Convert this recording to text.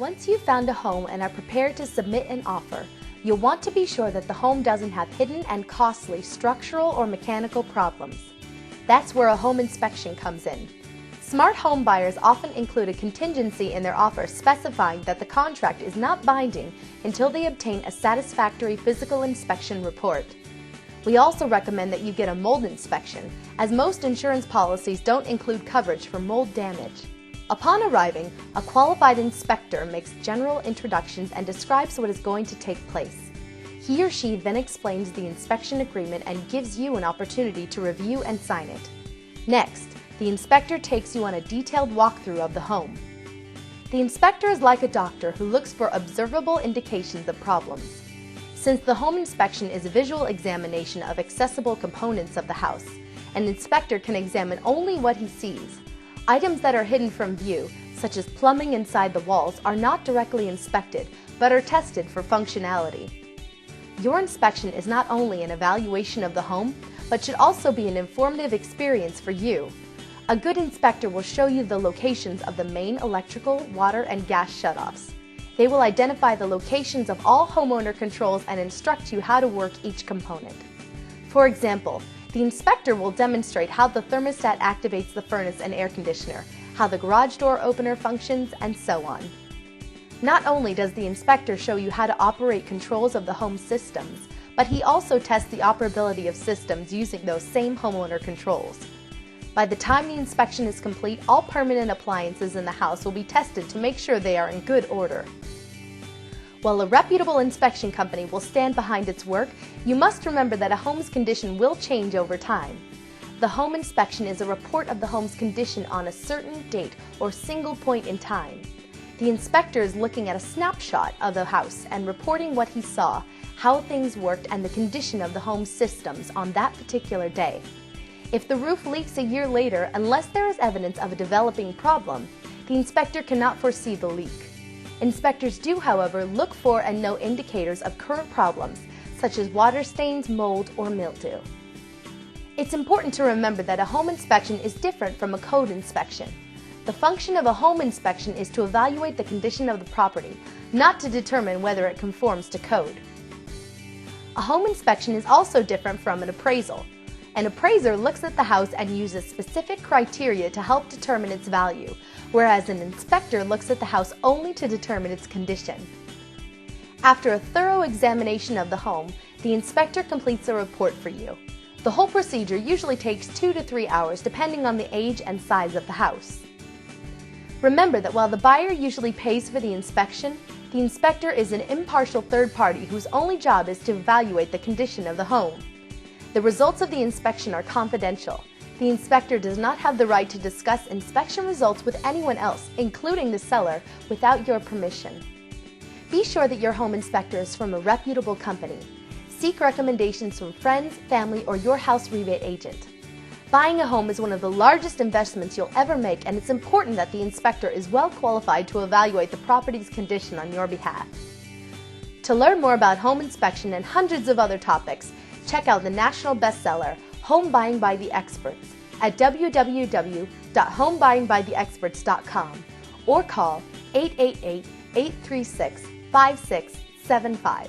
Once you've found a home and are prepared to submit an offer, you'll want to be sure that the home doesn't have hidden and costly structural or mechanical problems. That's where a home inspection comes in. Smart home buyers often include a contingency in their offer specifying that the contract is not binding until they obtain a satisfactory physical inspection report. We also recommend that you get a mold inspection, as most insurance policies don't include coverage for mold damage. Upon arriving, a qualified inspector makes general introductions and describes what is going to take place. He or she then explains the inspection agreement and gives you an opportunity to review and sign it. Next, the inspector takes you on a detailed walkthrough of the home. The inspector is like a doctor who looks for observable indications of problems. Since the home inspection is a visual examination of accessible components of the house, an inspector can examine only what he sees. Items that are hidden from view, such as plumbing inside the walls, are not directly inspected, but are tested for functionality. Your inspection is not only an evaluation of the home, but should also be an informative experience for you. A good inspector will show you the locations of the main electrical, water, and gas shutoffs. They will identify the locations of all homeowner controls and instruct you how to work each component. For example, the inspector will demonstrate how the thermostat activates the furnace and air conditioner, how the garage door opener functions, and so on. Not only does the inspector show you how to operate controls of the home systems, but he also tests the operability of systems using those same homeowner controls. By the time the inspection is complete, all permanent appliances in the house will be tested to make sure they are in good order. While a reputable inspection company will stand behind its work, you must remember that a home's condition will change over time. The home inspection is a report of the home's condition on a certain date or single point in time. The inspector is looking at a snapshot of the house and reporting what he saw, how things worked, and the condition of the home's systems on that particular day. If the roof leaks a year later, unless there is evidence of a developing problem, the inspector cannot foresee the leak. Inspectors do, however, look for and know indicators of current problems, such as water stains, mold, or mildew. It's important to remember that a home inspection is different from a code inspection. The function of a home inspection is to evaluate the condition of the property, not to determine whether it conforms to code. A home inspection is also different from an appraisal. An appraiser looks at the house and uses specific criteria to help determine its value, whereas an inspector looks at the house only to determine its condition. After a thorough examination of the home, the inspector completes a report for you. The whole procedure usually takes 2 to 3 hours depending on the age and size of the house. Remember that while the buyer usually pays for the inspection, the inspector is an impartial third party whose only job is to evaluate the condition of the home. The results of the inspection are confidential. The inspector does not have the right to discuss inspection results with anyone else, including the seller, without your permission. Be sure that your home inspector is from a reputable company. Seek recommendations from friends, family, or your Houserebate agent. Buying a home is one of the largest investments you'll ever make, and it's important that the inspector is well qualified to evaluate the property's condition on your behalf. To learn more about home inspection and hundreds of other topics, check out the national bestseller, Home Buying by the Experts, at www.homebuyingbytheexperts.com or call 888-836-5675.